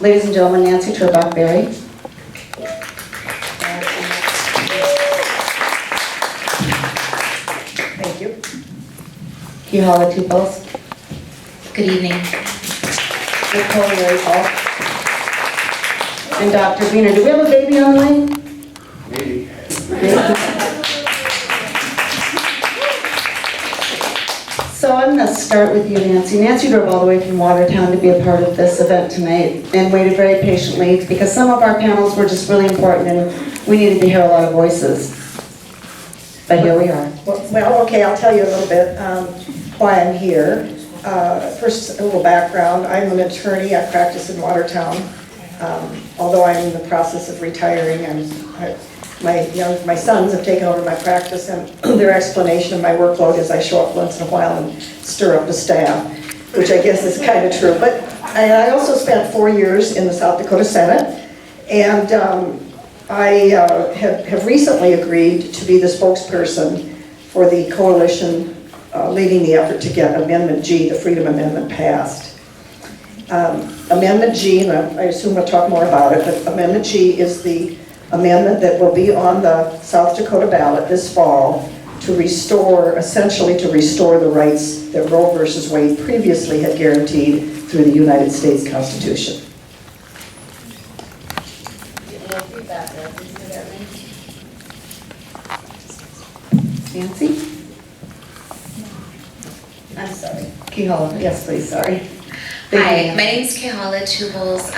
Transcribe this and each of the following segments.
Ladies and gentlemen, Nancy Turbach-Berry. Thank you. Kihala Tupos. Good evening. Nicole Hall. And Dr. Wiener. Do we have a baby on the line? Maybe. So I'm going to start with you, Nancy. Nancy drove all the way from Watertown to be a part of this event tonight and waited very patiently because some of our panels were just really important and we needed to hear a lot of voices. But here we are. Well, okay, I'll tell you a little bit why I'm here. First, a little background. I'm an attorney. I practice in Watertown. Although I'm in the process of retiring, and my sons have taken over my practice, and their explanation of my workload is I show up once in a while and stir up the staff, which I guess is kind of true. But I also spent 4 years in the South Dakota Senate, and I have recently agreed to be the spokesperson for the coalition leading the effort to get Amendment G, the Freedom Amendment, passed. Amendment G, and I assume we'll talk more about it, but Amendment G is the amendment that will be on the South Dakota ballot this fall to restore, essentially to restore the rights that Roe versus Wade previously had guaranteed through the United States Constitution. Nancy? I'm sorry. Kihala. Yes, please. Sorry. Hi, my name is Kihala Tubals.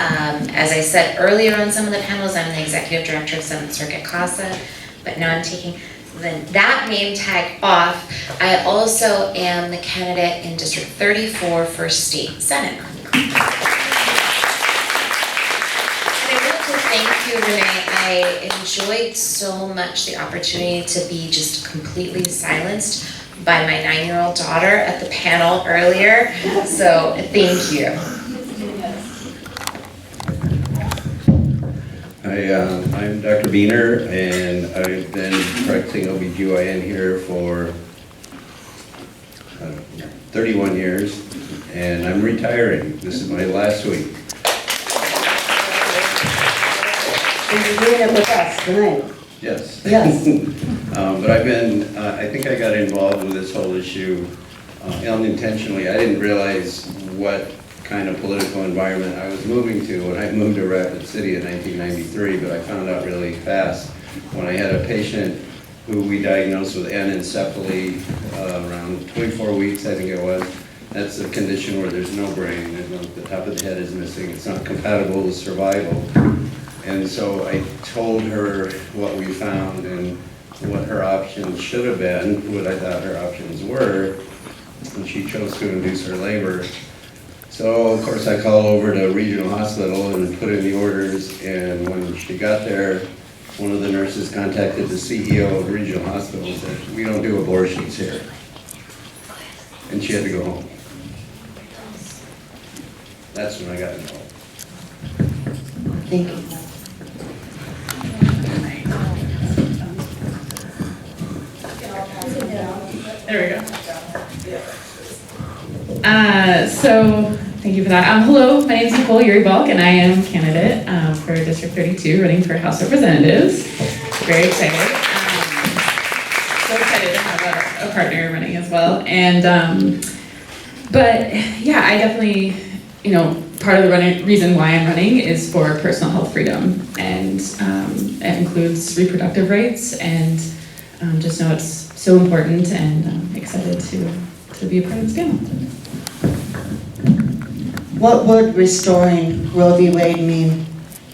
As I said earlier on some of the panels, I'm the Executive Director of 7th Circuit CASA, but now I'm taking that name tag off. I also am the candidate in District 34 for State Senate. And I want to thank you, Renee. I enjoyed so much the opportunity to be just completely silenced by my 9-year-old daughter at the panel earlier, so thank you. Hi, I'm Dr. Beener, and I've been practicing OBGYN here for 31 years, and I'm retiring. This is my last week. And you're doing it with us tonight. Yes. Yes. But I've been, I think I got involved with this whole issue unintentionally. I didn't realize what kind of political environment I was moving to when I moved to Rapid City in 1993, but I found out really fast when I had a patient who we diagnosed with anencephaly around 24 weeks, I think it was. That's a condition where there's no brain, the top of the head is missing, it's not compatible with survival. And so I told her what we found and what her options should have been, what I thought her options were, and she chose to induce her labor. So of course I called over to Regional Hospital and put in the orders, and when she got there, one of the nurses contacted the CEO of Regional Hospital and said, "We don't do abortions here." And she had to go home. That's when I got involved. Thank you. There we go. So thank you for that. Hello, my name is Nicole Uribalk, and I am candidate for District 32, running for House Representatives. Very excited. So excited to have a partner running as well. And but yeah, I definitely, part of the reason why I'm running is for personal health freedom, and it includes reproductive rights, and just know it's so important, and I'm excited to be a part of this panel. What would restoring Roe v. Wade mean,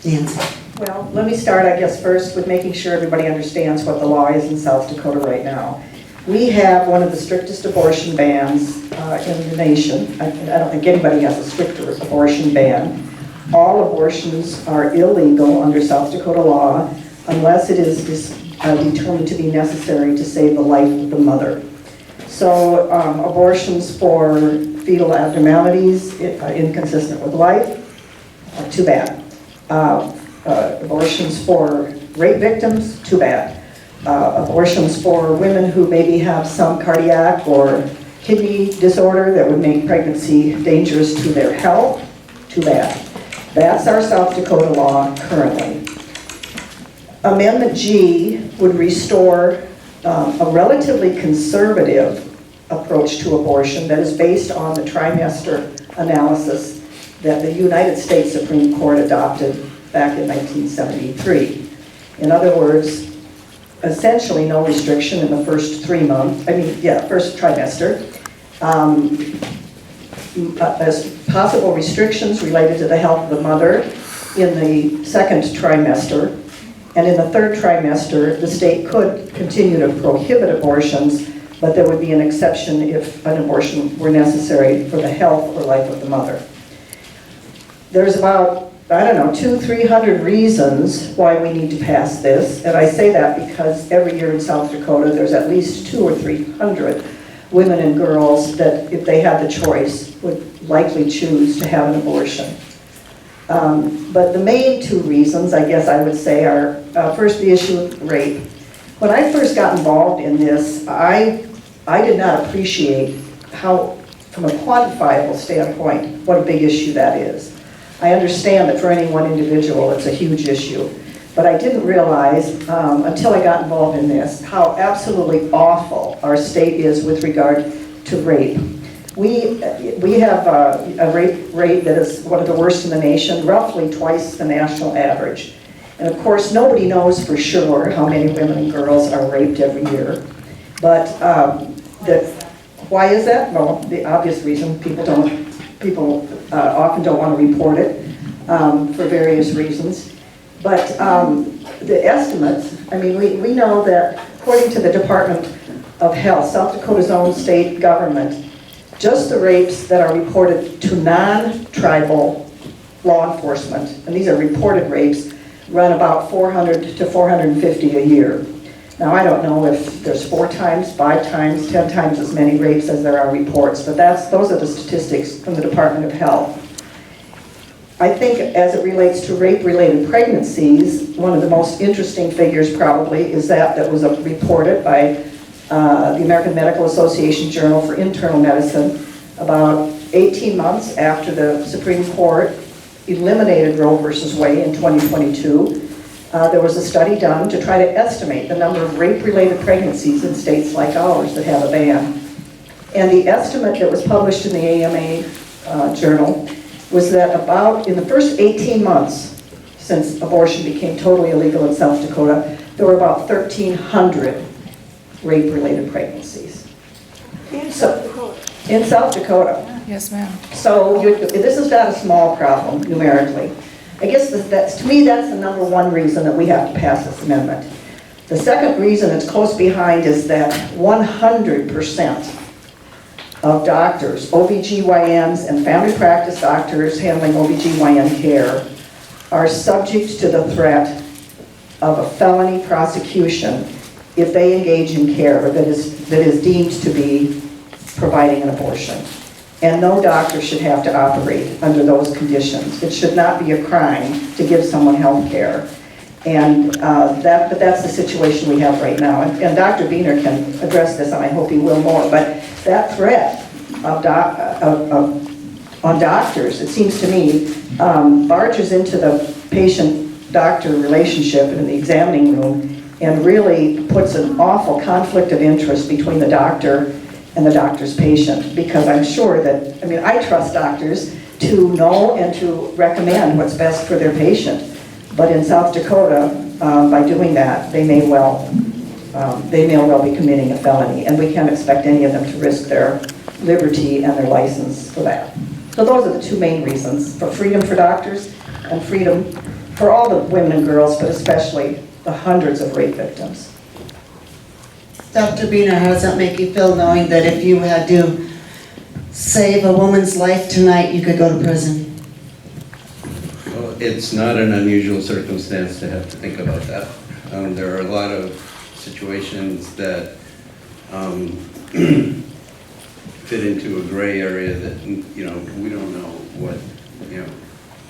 Nancy? Well, let me start, I guess, first with making sure everybody understands what the law is in South Dakota right now. We have one of the strictest abortion bans in the nation. I don't think anybody has a stricter abortion ban. All abortions are illegal under South Dakota law unless it is determined to be necessary to save the life of the mother. So abortions for fetal abnormalities, inconsistent with life, too bad. Abortions for rape victims, too bad. Abortions for women who maybe have some cardiac or kidney disorder that would make pregnancy dangerous to their health, too bad. That's our South Dakota law currently. Amendment G would restore a relatively conservative approach to abortion that is based on the trimester analysis that the United States Supreme Court adopted back in 1973. In other words, essentially no restriction in the first first trimester. As possible restrictions related to the health of the mother in the second trimester. And in the third trimester, the state could continue to prohibit abortions, but there would be an exception if an abortion were necessary for the health or life of the mother. There's about, 200-300 reasons why we need to pass this. And I say that because every year in South Dakota, there's at least 200 or 300 women and girls that, if they had the choice, would likely choose to have an abortion. But the main two reasons, I guess I would say, are first the issue of rape. When I first got involved in this, I did not appreciate how, from a quantifiable standpoint, what a big issue that is. I understand that for any one individual, it's a huge issue. But I didn't realize, until I got involved in this, how absolutely awful our state is with regard to rape. We have a rape rate that is one of the worst in the nation, roughly twice the national average. And of course, nobody knows for sure how many women and girls are raped every year. But why is that? Well, the obvious reason, people often don't want to report it for various reasons. But the estimates, we know that according to the Department of Health, South Dakota's own state government, just the rapes that are reported to non-tribal law enforcement, and these are reported rapes, run about 400 to 450 a year. Now, I don't know if there's 4 times, 5 times, 10 times as many rapes as there are reports, but those are the statistics from the Department of Health. I think as it relates to rape-related pregnancies, one of the most interesting figures probably is that was reported by the American Medical Association Journal for Internal Medicine about 18 months after the Supreme Court eliminated Roe versus Wade in 2022. There was a study done to try to estimate the number of rape-related pregnancies in states like ours that have a ban. And the estimate that was published in the AMA journal was that about in the first 18 months since abortion became totally illegal in South Dakota, there were about 1,300 rape-related pregnancies. In South Dakota. Yes, ma'am. So this is not a small problem numerically. I guess to me that's the number one reason that we have to pass this amendment. The second reason it's close behind is that 100% of doctors, OBGYNs and family practice doctors handling OBGYN care are subject to the threat of a felony prosecution if they engage in care that is deemed to be providing an abortion. And no doctor should have to operate under those conditions. It should not be a crime to give someone health care. And but that's the situation we have right now. And Dr. Biener can address this, and I hope he will more. But that threat on doctors, it seems to me, barges into the patient-doctor relationship in the examining room and really puts an awful conflict of interest between the doctor and the doctor's patient, because I'm sure that, I trust doctors to know and to recommend what's best for their patient. But in South Dakota, by doing that, they may well be committing a felony, and we can't expect any of them to risk their liberty and their license for that. So those are the two main reasons, for freedom for doctors and freedom for all the women and girls, but especially the hundreds of rape victims. Dr. Biener, how does that make you feel knowing that if you had to save a woman's life tonight, you could go to prison? Well, it's not an unusual circumstance to have to think about that. There are a lot of situations that fit into a gray area that, we don't know what,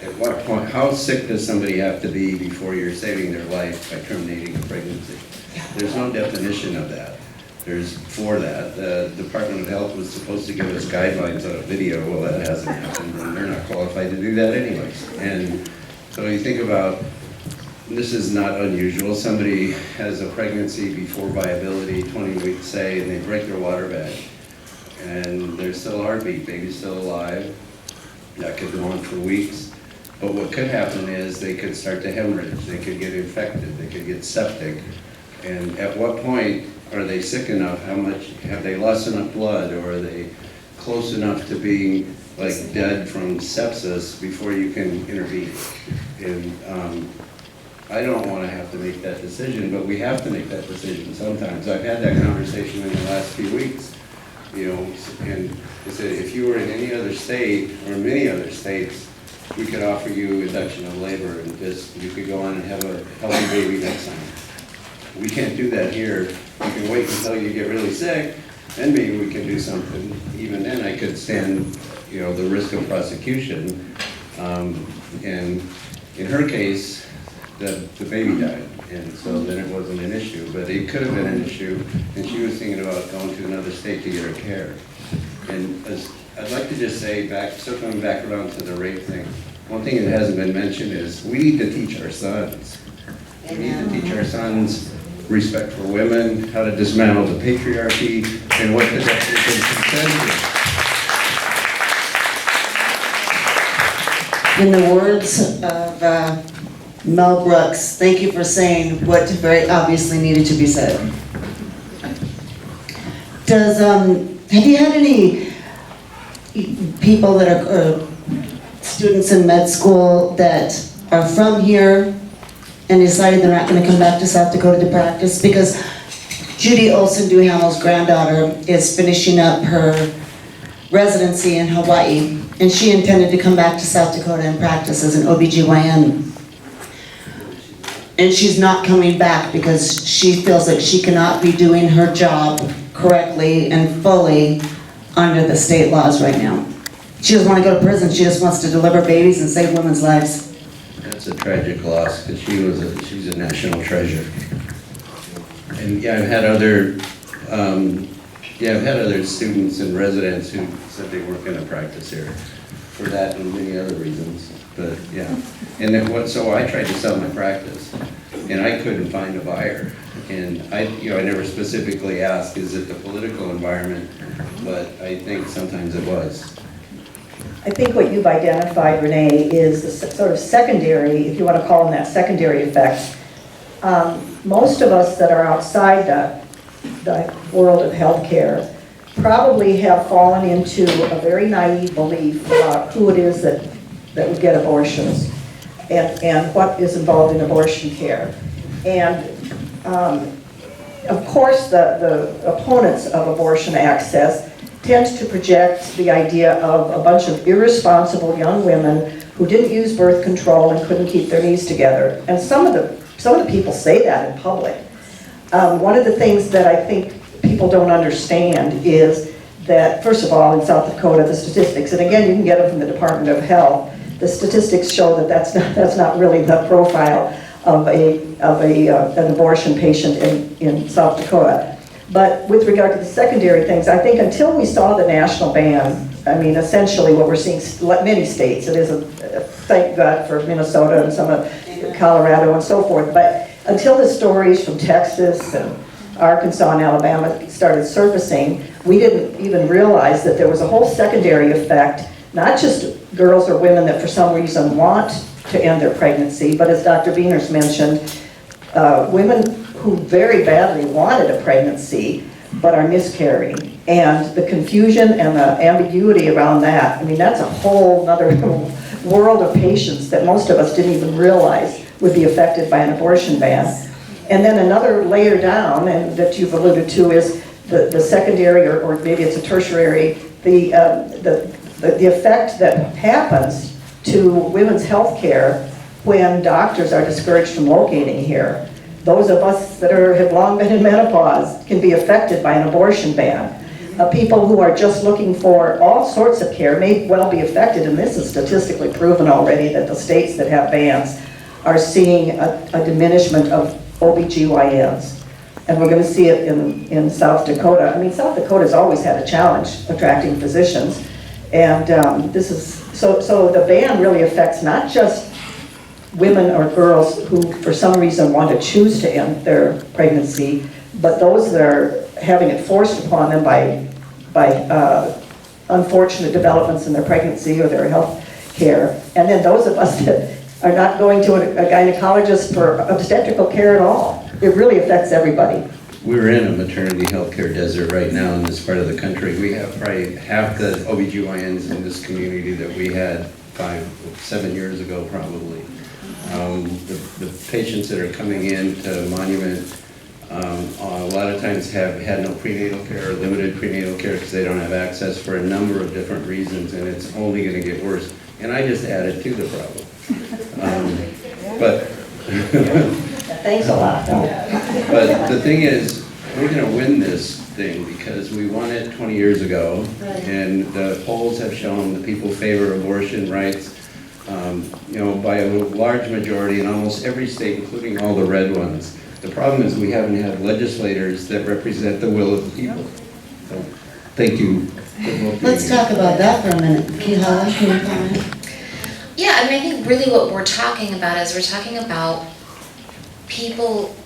at what point, how sick does somebody have to be before you're saving their life by terminating a pregnancy? There's no definition of that. there's for that. The Department of Health was supposed to give us guidelines on a video. Well, that hasn't happened, and they're not qualified to do that anyways. And so you think about, this is not unusual. Somebody has a pregnancy before viability, 20 weeks say, and they break their water bag. And there's still a heartbeat, baby's still alive. That could go on for weeks. But what could happen is they could start to hemorrhage, they could get infected, they could get septic. And at what point are they sick enough? How much, have they lost enough blood, or are they close enough to being like dead from sepsis before you can intervene? And I don't want to have to make that decision, but we have to make that decision sometimes. I've had that conversation in the last few weeks, you know, and I said, if you were in any other state or many other states, we could offer you induction of labor and just, you could go on and have a healthy baby next time. We can't do that here. You can wait until you get really sick, then maybe we can do something. Even then, I could stand, you know, the risk of prosecution. And in her case, the baby died, and so then it wasn't an issue, but it could have been an issue, and she was thinking about going to another state to get her care. And I'd like to just say, circling back around to the rape thing, one thing that hasn't been mentioned is we need to teach our sons. We need to teach our sons respect for women, how to dismantle the patriarchy, and what the definition of consent is. In the words of Mel Brooks, thank you for saying what very obviously needed to be said. Have you had any people that are students in med school that are from here and decided they're not going to come back to South Dakota to practice? Because Judy Olson Duhamel's granddaughter is finishing up her residency in Hawaii, and she intended to come back to South Dakota and practice as an OBGYN. And she's not coming back because she feels like she cannot be doing her job correctly and fully under the state laws right now. She doesn't want to go to prison, she just wants to deliver babies and save women's lives. That's a tragic loss, because she's a national treasure. And yeah, I've had other students and residents who said they weren't going to practice here for that and many other reasons. But yeah, and then so I tried to sell my practice, and I couldn't find a buyer. And I never specifically asked, is it the political environment? But I think sometimes it was. I think what you've identified, Renee, is the sort of secondary, if you want to call them that, secondary effects. Most of us that are outside the world of healthcare probably have fallen into a very naive belief about who it is that would get abortions and what is involved in abortion care. And of course, the opponents of abortion access tend to project the idea of a bunch of irresponsible young women who didn't use birth control and couldn't keep their knees together. And some of the people say that in public. One of the things that I think people don't understand is that, first of all, in South Dakota, the statistics, and again, you can get them from the Department of Health, the statistics show that that's not really the profile of an abortion patient in South Dakota. But with regard to the secondary things, I think until we saw the national ban, I mean, essentially what we're seeing, many states, it is thank God for Minnesota and some of Colorado and so forth, but until the stories from Texas and Arkansas and Alabama started surfacing, we didn't even realize that there was a whole secondary effect, not just girls or women that for some reason want to end their pregnancy, but as Dr. Beaners mentioned, women who very badly wanted a pregnancy but are miscarrying. And the confusion and the ambiguity around that, I mean, that's a whole other world of patients that most of us didn't even realize would be affected by an abortion ban. And then another layer down, and that you've alluded to, is the secondary, or maybe it's a tertiary, the effect that happens to women's health care when doctors are discouraged from locating here. Those of us that have long been in menopause can be affected by an abortion ban. People who are just looking for all sorts of care may well be affected, and this is statistically proven already that the states that have bans are seeing a diminishment of OBGYNs. And we're going to see it in South Dakota. I mean, South Dakota's always had a challenge attracting physicians. And this is, so the ban really affects not just women or girls who for some reason want to choose to end their pregnancy, but those that are having it forced upon them by unfortunate developments in their pregnancy or their health care. And then those of us that are not going to a gynecologist for obstetrical care at all. It really affects everybody. We're in a maternity healthcare desert right now in this part of the country. We have probably half the OBGYNs in this community that we had 7 years ago probably. The patients that are coming in to Monument a lot of times have had no prenatal care or limited prenatal care because they don't have access for a number of different reasons, and it's only going to get worse. And I just added to the problem. But Thanks a lot. But the thing is, we're going to win this thing because we won it 20 years ago, and the polls have shown that people favor abortion rights, you know, by a large majority in almost every state, including all the red ones. The problem is we haven't had legislators that represent the will of the people. So, thank you. Let's talk about that for a minute. Kehala, can you comment? Yeah, I mean, I think really what we're talking about is we're talking about people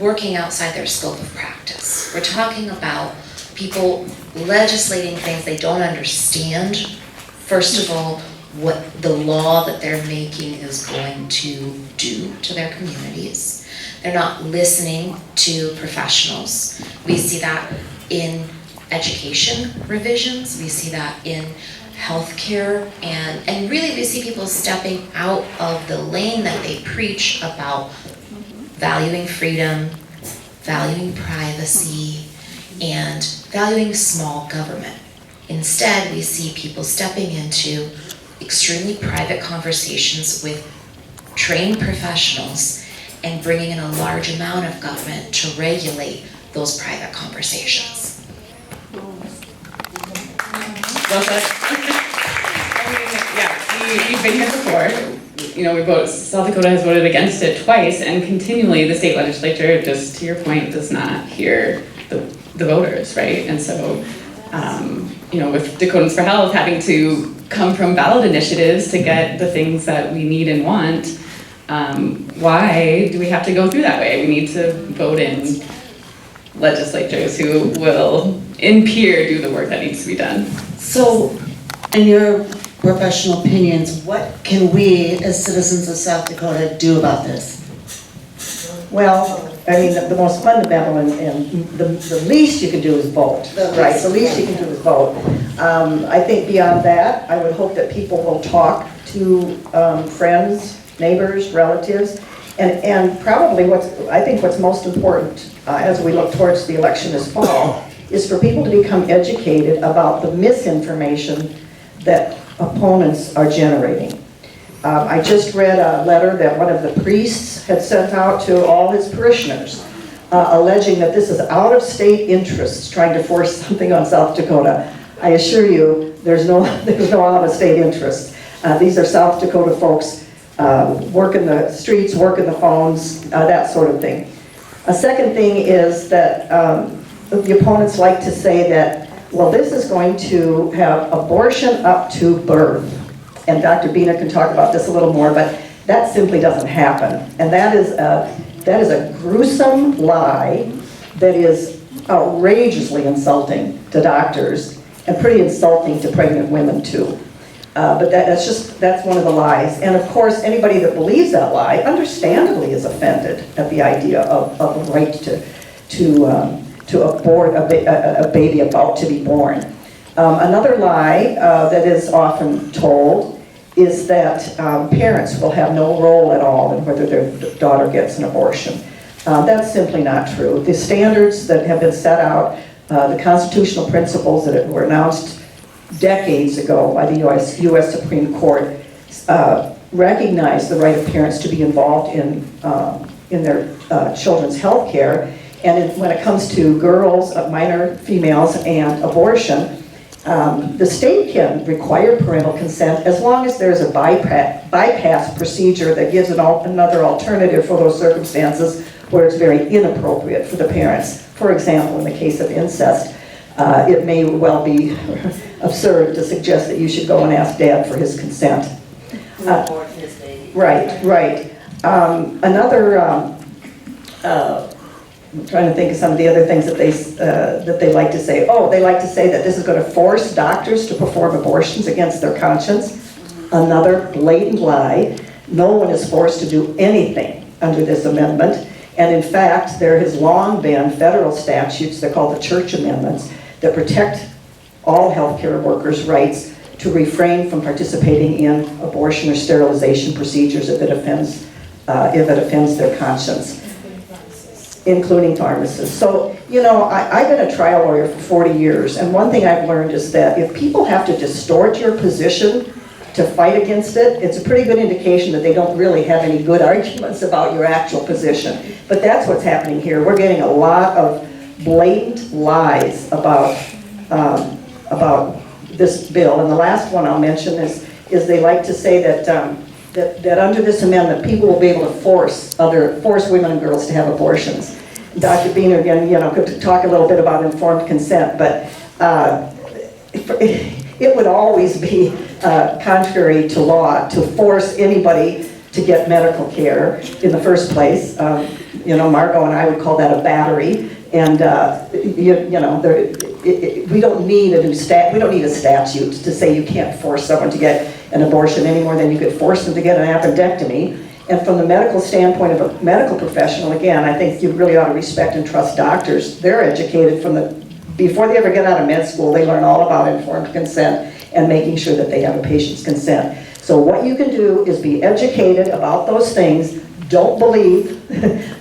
working outside their scope of practice. We're talking about people legislating things they don't understand. First of all, what the law that they're making is going to do to their communities. They're not listening to professionals. We see that in education revisions. We see that in healthcare, and really we see people stepping out of the lane that they preach about valuing freedom, valuing privacy, and valuing small government. Instead, we see people stepping into extremely private conversations with trained professionals and bringing in a large amount of government to regulate those private conversations. Well said. I mean, yeah, we've been here before. You know, South Dakota has voted against it twice, and continually the state legislature, just to your point, does not hear the voters, right? And so, you know, with Dakotans for Health having to come from ballot initiatives to get the things that we need and want, why do we have to go through that way? We need to vote in legislatures who will, in peer, do the work that needs to be done. So, in your professional opinions, what can we as citizens of South Dakota do about this? Well, I mean, the most fundamental and the least you can do is vote, right? The least you can do is vote. I think beyond that, I would hope that people will talk to friends, neighbors, relatives, and probably what's most important as we look towards the election this fall is for people to become educated about the misinformation that opponents are generating. I just read a letter that one of the priests had sent out to all his parishioners, alleging that this is out-of-state interests trying to force something on South Dakota. I assure you, there's no out-of-state interest. These are South Dakota folks working the streets, working the phones, that sort of thing. A second thing is that the opponents like to say that, well, this is going to have abortion up to birth. And Dr. Biener can talk about this a little more, but that simply doesn't happen. And that is a gruesome lie that is outrageously insulting to doctors and pretty insulting to pregnant women too. But that's one of the lies. And of course, anybody that believes that lie understandably is offended at the idea of the right to abort a baby about to be born. Another lie that is often told is that parents will have no role at all in whether their daughter gets an abortion. That's simply not true. The standards that have been set out, the constitutional principles that were announced decades ago by the U.S. Supreme Court recognize the right of parents to be involved in their children's health care. And when it comes to girls, minor females, and abortion, the state can require parental consent as long as there's a bypass procedure that gives another alternative for those circumstances where it's very inappropriate for the parents. For example, in the case of incest, it may well be absurd to suggest that you should go and ask dad for his consent. Right, right. I'm trying to think of some of the other things that they like to say. Oh, they like to say that this is going to force doctors to perform abortions against their conscience. Another blatant lie. No one is forced to do anything under this amendment. And in fact, there has long been federal statutes, they're called the Church Amendments, that protect all healthcare workers' rights to refrain from participating in abortion or sterilization procedures if it offends their conscience, including pharmacists. So, you know, I've been a trial lawyer for 40 years, and one thing I've learned is that if people have to distort your position to fight against it, it's a pretty good indication that they don't really have any good arguments about your actual position. But that's what's happening here. We're getting a lot of blatant lies about this bill. And the last one I'll mention is they like to say that under this amendment, people will be able to force women and girls to have abortions. Dr. Biener, again, you know, could talk a little bit about informed consent, but it would always be contrary to law to force anybody to get medical care in the first place. You know, Margot and I would call that a battery, and we don't need a statute to say you can't force someone to get an abortion any more than you could force them to get an appendectomy. And from the medical standpoint of a medical professional, again, I think you really ought to respect and trust doctors. They're educated before they ever get out of med school, they learn all about informed consent and making sure that they have a patient's consent. So what you can do is be educated about those things, don't believe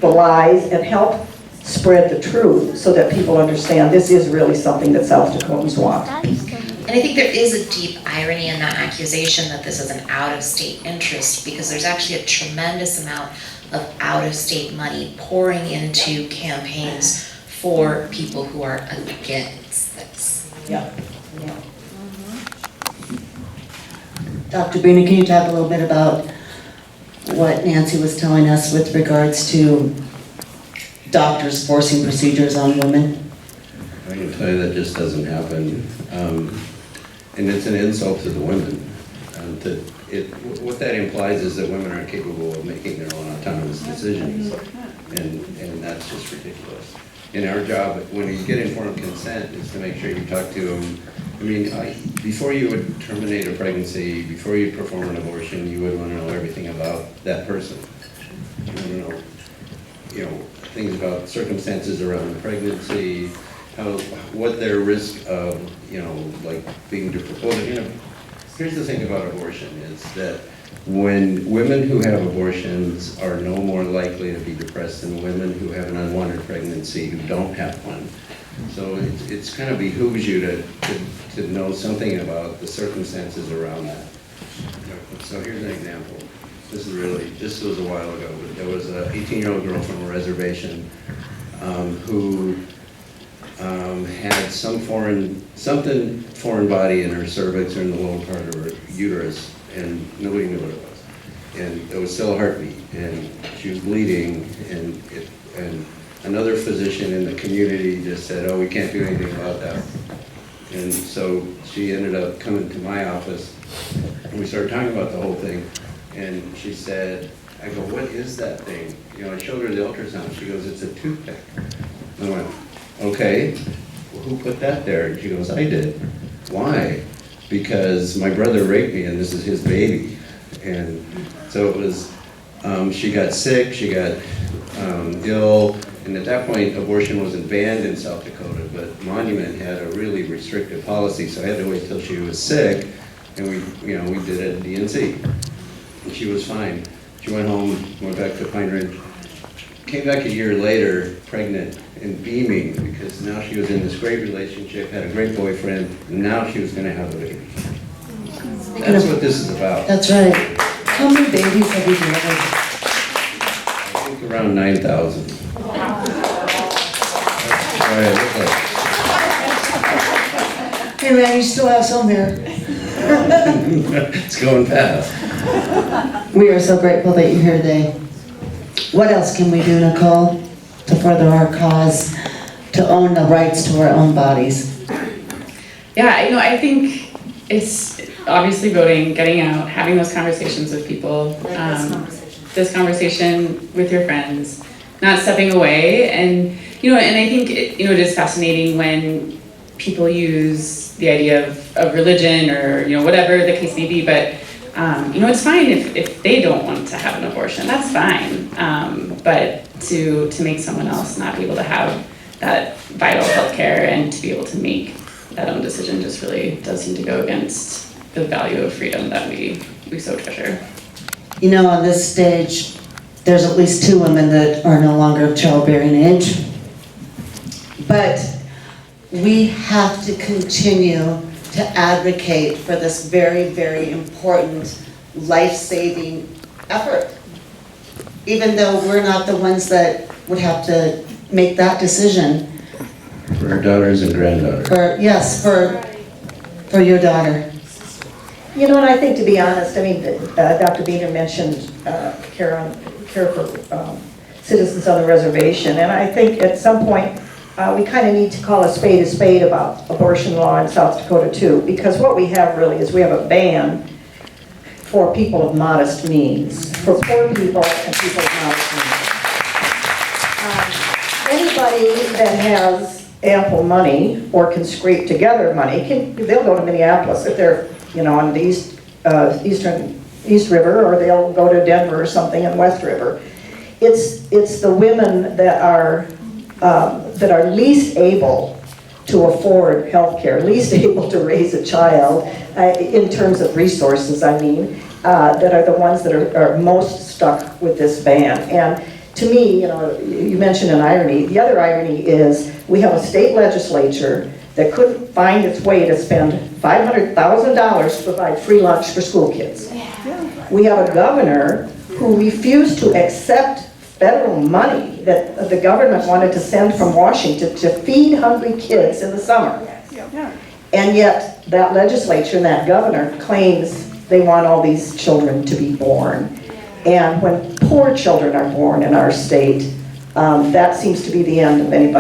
the lies, and help spread the truth so that people understand this is really something that South Dakotans want. And I think there is a deep irony in that accusation that this is an out-of-state interest, because there's actually a tremendous amount of out-of-state money pouring into campaigns for people who are against this. Yeah. Dr. Brina, can you talk a little bit about what Nancy was telling us with regards to doctors forcing procedures on women? I can tell you that just doesn't happen. And it's an insult to the women. What that implies is that women aren't capable of making their own autonomous decisions. And that's just ridiculous. In our job, when you get informed consent, is to make sure you talk to them. I mean, before you would terminate a pregnancy, before you perform an abortion, you would want to know everything about that person. You want to know, things about circumstances around the pregnancy, what their risk of, like being deported. Here's the thing about abortion is that when women who have abortions are no more likely to be depressed than women who have an unwanted pregnancy who don't have one. So it's kind of behooves you to know something about the circumstances around that. So here's an example. This was a while ago, but there was an 18-year-old girl from a reservation who had something foreign body in her cervix or in the lower part of her uterus, and nobody knew what it was. And there was still a heartbeat, and she was bleeding, and another physician in the community just said, "Oh, we can't do anything about that." And so she ended up coming to my office, and we started talking about the whole thing. And she said, I go, "What is that thing?" I showed her the ultrasound. She goes, "It's a toothpick." And I went, "Okay, well, who put that there?" And she goes, "I did." "Why?" "Because my brother raped me and this is his baby." And so it was, she got sick, she got ill, and at that point abortion wasn't banned in South Dakota, but Monument had a really restrictive policy, so I had to wait till she was sick, and we did it at DNC. And she was fine. She went home, went back to Pine Ridge, came back a year later, pregnant and beaming, because now she was in this great relationship, had a great boyfriend, and now she was going to have a baby. That's what this is about. That's right. How many babies have you delivered? I think around 9,000. That's what it looked like. Hey, man, you still have some there. It's going fast. We are so grateful that you're here today. What else can we do, Nicole, to further our cause, to own the rights to our own bodies? Yeah, I think it's obviously voting, getting out, having those conversations with people. This conversation with your friends, not stepping away. And I think it is fascinating when people use the idea of religion or, whatever the case may be, but it's fine if they don't want to have an abortion, that's fine. But to make someone else not be able to have that vital health care and to be able to make that own decision just really does seem to go against the value of freedom that we so treasure. On this stage, there's at least 2 women that are no longer of childbearing age. But we have to continue to advocate for this very, very important life-saving effort. Even though we're not the ones that would have to make that decision. For our daughters and granddaughters. For your daughter. And I think, to be honest, Dr. Biener mentioned care for citizens on the reservation, and I think at some point we kind of need to call a spade about abortion law in South Dakota too, because what we have really is we have a ban for people of modest means, for poor people and people of modest means. Anybody that has ample money or can scrape together money, they'll go to Minneapolis if they're on the East River, or they'll go to Denver or something in West River. It's the women that are least able to afford health care, least able to raise a child, in terms of resources, that are the ones that are most stuck with this ban. And to me, you mentioned an irony. The other irony is we have a state legislature that couldn't find its way to spend $500,000 to provide free lunch for school kids. Yeah. We have a governor who refused to accept federal money that the government wanted to send from Washington to feed hungry kids in the summer. Yeah. And yet that legislature and that governor claims they want all these children to be born. And when poor children are born in our state, that seems to be the end of any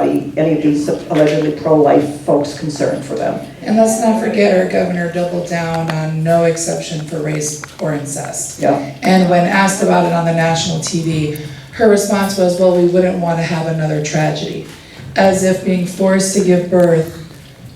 of these allegedly pro-life folks concerned for them. And let's not forget our governor doubled down on no exception for race or incest. Yeah. And when asked about it on the national TV, her response was, well, we wouldn't want to have another tragedy. As if being forced to give birth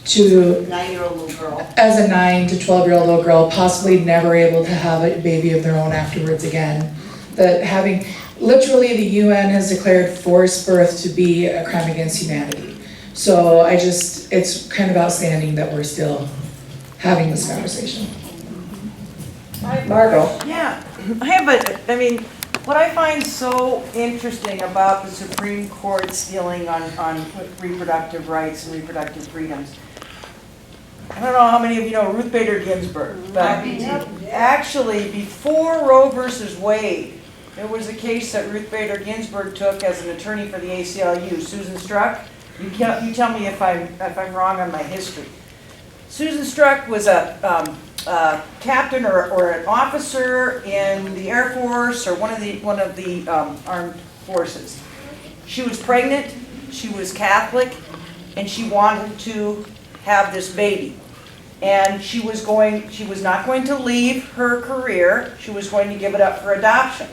to 9-year-old little girl. As a 9 to 12-year-old little girl, possibly never able to have a baby of their own afterwards again. That having, literally the UN has declared forced birth to be a crime against humanity. So it's kind of outstanding that we're still having this conversation. Margot? Yeah, what I find so interesting about the Supreme Court's dealing on reproductive rights and reproductive freedoms, I don't know how many of you know Ruth Bader Ginsburg, but actually before Roe versus Wade, there was a case that Ruth Bader Ginsburg took as an attorney for the ACLU. Susan Struck, you tell me if I'm wrong on my history. Susan Struck was a captain or an officer in the Air Force or one of the armed forces. She was pregnant, she was Catholic, and she wanted to have this baby. And she was not going to leave her career, she was going to give it up for adoption.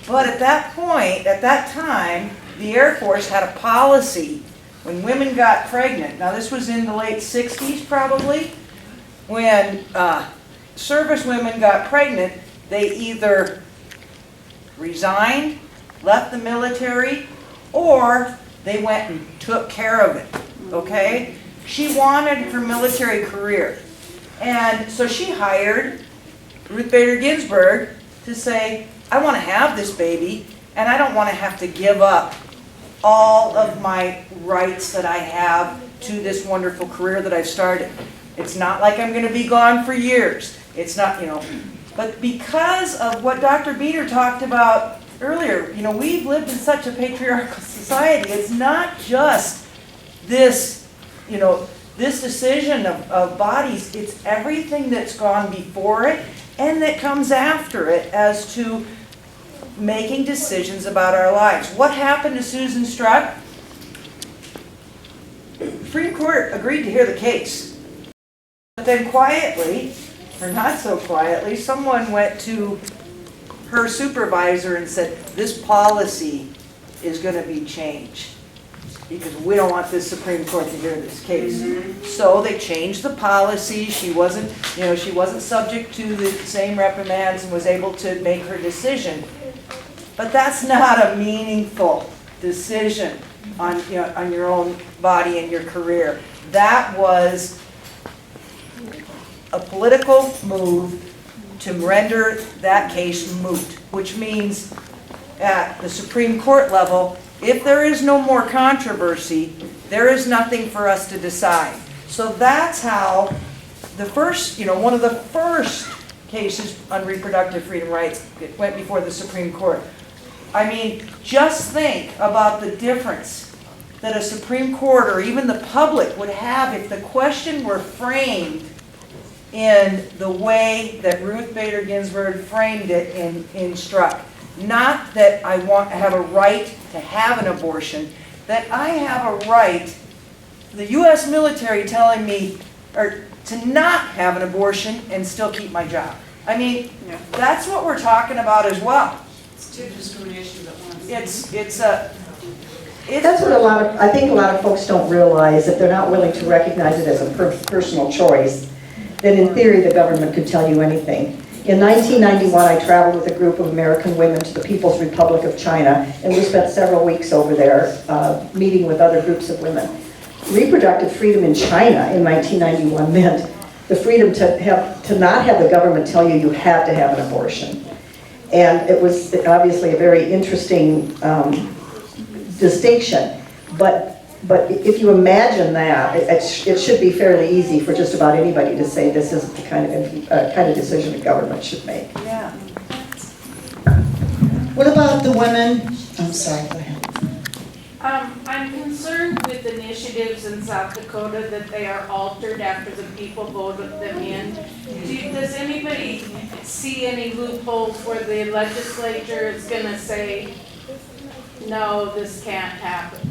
But at that point, at that time, the Air Force had a policy when women got pregnant. Now this was in the late 60s probably. When service women got pregnant, they either resigned, left the military, or they went and took care of it, okay? She wanted her military career. And so she hired Ruth Bader Ginsburg to say, I want to have this baby, and I don't want to have to give up all of my rights that I have to this wonderful career that I've started. It's not like I'm going to be gone for years. It's not, but because of what Dr. Biener talked about earlier, we've lived in such a patriarchal society. It's not just this, this decision of bodies. It's everything that's gone before it and that comes after it as to making decisions about our lives. What happened to Susan Struck? Supreme Court agreed to hear the case. But then quietly, or not so quietly, someone went to her supervisor and said, this policy is going to be changed because we don't want this Supreme Court to hear this case. So they changed the policy. She wasn't subject to the same reprimands and was able to make her decision. But that's not a meaningful decision on your own body and your career. That was a political move to render that case moot, which means at the Supreme Court level, if there is no more controversy, there is nothing for us to decide. So that's how one of the first cases on reproductive freedom rights went before the Supreme Court. I mean, just think about the difference that a Supreme Court or even the public would have if the question were framed in the way that Ruth Bader Ginsburg framed it in Struck. Not that I have a right to have an abortion, that I have a right, the U.S. military telling me to not have an abortion and still keep my job. I mean, that's what we're talking about as well. It's two discriminations at once. That's what I think a lot of folks don't realize, if they're not willing to recognize it as a personal choice, then in theory the government could tell you anything. In 1991, I traveled with a group of American women to the People's Republic of China, and we spent several weeks over there meeting with other groups of women. Reproductive freedom in China in 1991 meant the freedom to not have the government tell you had to have an abortion. And it was obviously a very interesting distinction. But if you imagine that, it should be fairly easy for just about anybody to say this isn't the kind of decision the government should make. Yeah. What about the women? I'm sorry, go ahead. I'm concerned with initiatives in South Dakota that they are altered after the people voted them in. Does anybody see any loopholes where the legislature is going to say, no, this can't happen?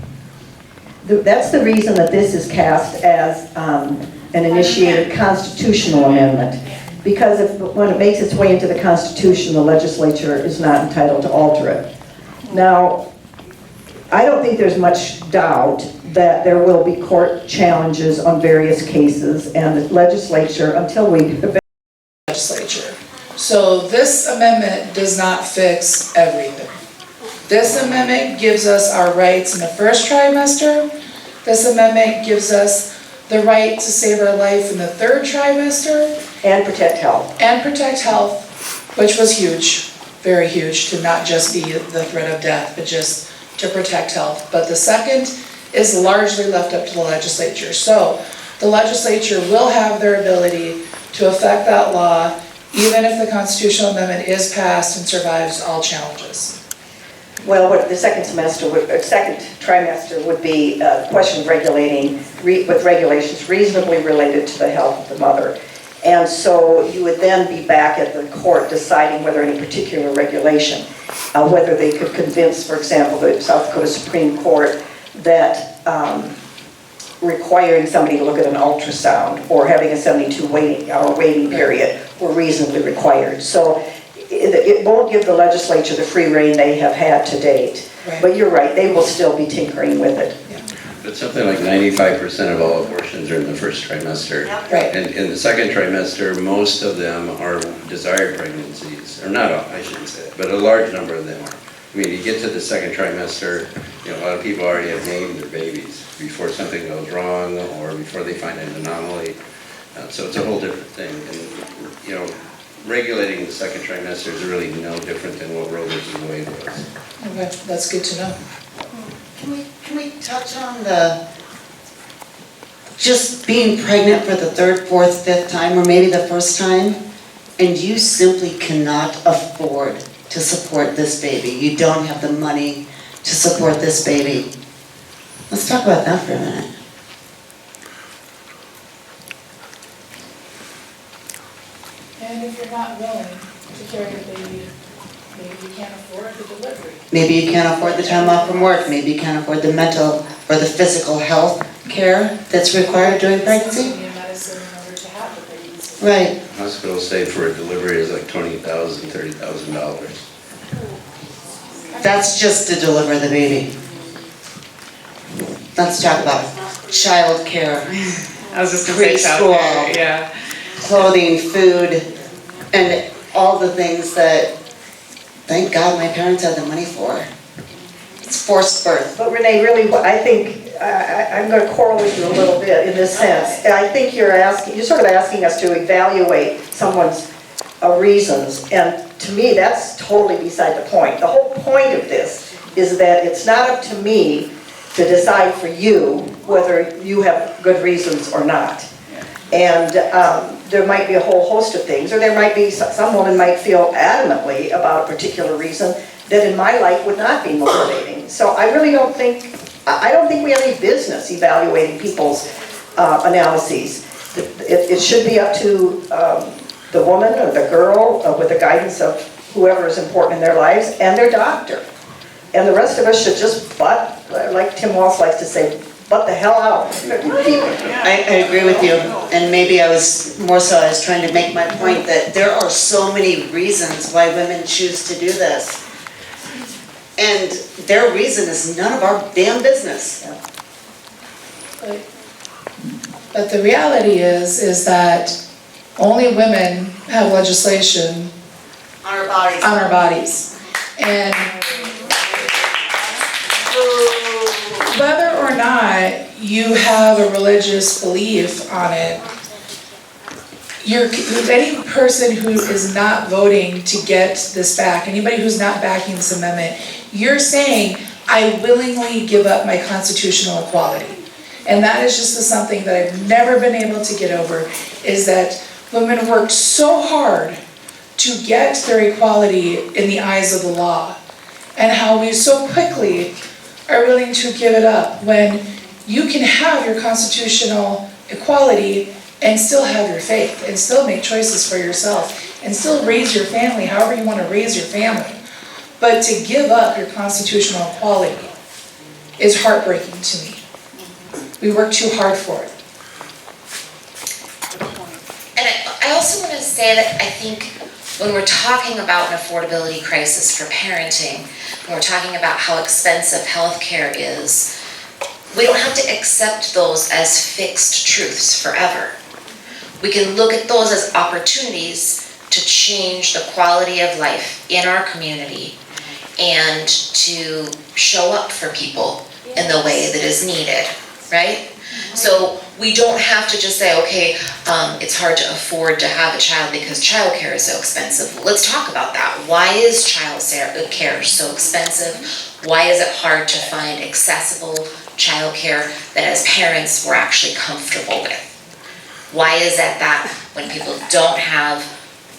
That's the reason that this is cast as an initiated constitutional amendment. Because when it makes its way into the Constitution, the legislature is not entitled to alter it. Now, I don't think there's much doubt that there will be court challenges on various cases, and the legislature, until we Legislature. So this amendment does not fix everything. This amendment gives us our rights in the first trimester. This amendment gives us the right to save our life in the third trimester. and protect health. And protect health, which was huge, very huge, to not just be the threat of death, but just to protect health. But the second is largely left up to the legislature. So the legislature will have their ability to affect that law, even if the constitutional amendment is passed and survives all challenges. Well, what the second trimester would be a question of regulating, with regulations reasonably related to the health of the mother. And so you would then be back at the court deciding whether any particular regulation, whether they could convince, for example, the South Dakota Supreme Court that requiring somebody to look at an ultrasound or having a 72-hour waiting period were reasonably required. So it won't give the legislature the free rein they have had to date. Right. But you're right, they will still be tinkering with it. But something like 95% of all abortions are in the first trimester. Right. And in the second trimester, most of them are desired pregnancies, or not all, I shouldn't say that, but a large number of them are. I mean, you get to the second trimester, a lot of people already have named their babies before something goes wrong or before they find an anomaly. So it's a whole different thing. And, regulating the second trimester is really no different than what Roe versus Wade was. Okay, that's good to know. Can we touch on just being pregnant for the third, fourth, fifth time, or maybe the first time, and you simply cannot afford to support this baby. You don't have the money to support this baby. Let's talk about that for a minute. And if you're not willing to carry the baby, Maybe you can't afford the delivery. Maybe you can't afford the time off from work, maybe you can't afford the mental or the physical health care that's required during pregnancy. Some need medicine in order to have the babies. Right, Hospitals say for a delivery is like $20,000, $30,000. that's just to deliver the baby. Let's talk about child care, I was just gonna say Preschool. childcare, yeah. clothing, food, and all the things that, thank God my parents had the money for. It's forced birth. But Renee, really, I think, I'm going to quarrel with you a little bit in this sense. I think you're sort of asking us to evaluate someone's reasons, and to me, that's totally beside the point. The whole point of this is that it's not up to me to decide for you whether you have good reasons or not. And there might be a whole host of things, or there might be, some woman might feel adamantly about a particular reason that in my life would not be motivating. So I really don't think we have any business evaluating people's analyses. It should be up to the woman or the girl with the guidance of whoever is important in their lives and their doctor. And the rest of us should just butt, like Tim Walsh likes to say, butt the hell out. I agree with you, and maybe I was trying to make my point that there are so many reasons why women choose to do this. And their reason is none of our damn business. But the reality is that only women have legislation On our bodies. on our bodies. And whether or not you have a religious belief on it, any person who is not voting to get this back, anybody who's not backing this amendment, you're saying, I willingly give up my constitutional equality. And that is just something that I've never been able to get over, is that women worked so hard to get their equality in the eyes of the law, and how we so quickly are willing to give it up when you can have your constitutional equality and still have your faith, and still make choices for yourself, and still raise your family however you want to raise your family. But to give up your constitutional equality is heartbreaking to me. We work too hard for it. And I also want to say that I think when we're talking about an affordability crisis for parenting, when we're talking about how expensive healthcare is, we don't have to accept those as fixed truths forever. We can look at those as opportunities to change the quality of life in our community and to show up for people in the way that is needed, right? So we don't have to just say, okay, it's hard to afford to have a child because childcare is so expensive. Let's talk about that. Why is childcare so expensive? Why is it hard to find accessible childcare that as parents we're actually comfortable with? Why is it that when people don't have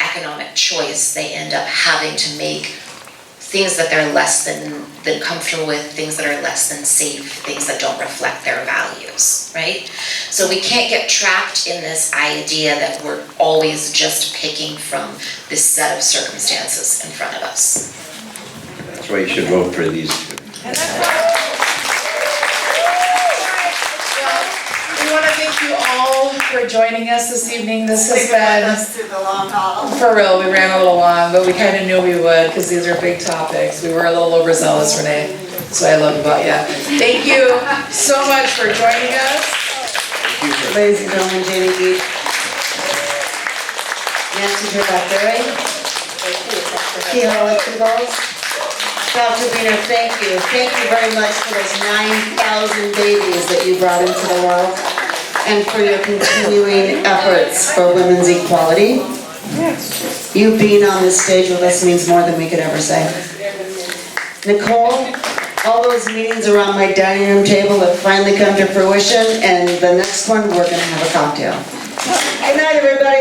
economic choice, they end up having to make things that they're less than comfortable with, things that are less than safe, things that don't reflect their values, right? So we can't get trapped in this idea that we're always just picking from this set of circumstances in front of us. That's why you should vote for these two. We want to thank you all for joining us this evening. This has been, Through the long haul. for real, we ran a little long, but we kind of knew we would because these are big topics. We were a little overzealous, Renee. That's what I love about you. Thank you so much for joining us. Ladies and gentlemen, Jamie Beach. Nancy Gervais-Berry. Kehala Tubals. Dr. Wiener, thank you. Thank you very much for those 9,000 babies that you brought into the world and for your continuing efforts for women's equality. You being on this stage with us means more than we could ever say. Nicole, all those meetings around my dining room table have finally come to fruition, and the next one, we're gonna have a cocktail. Good night, everybody.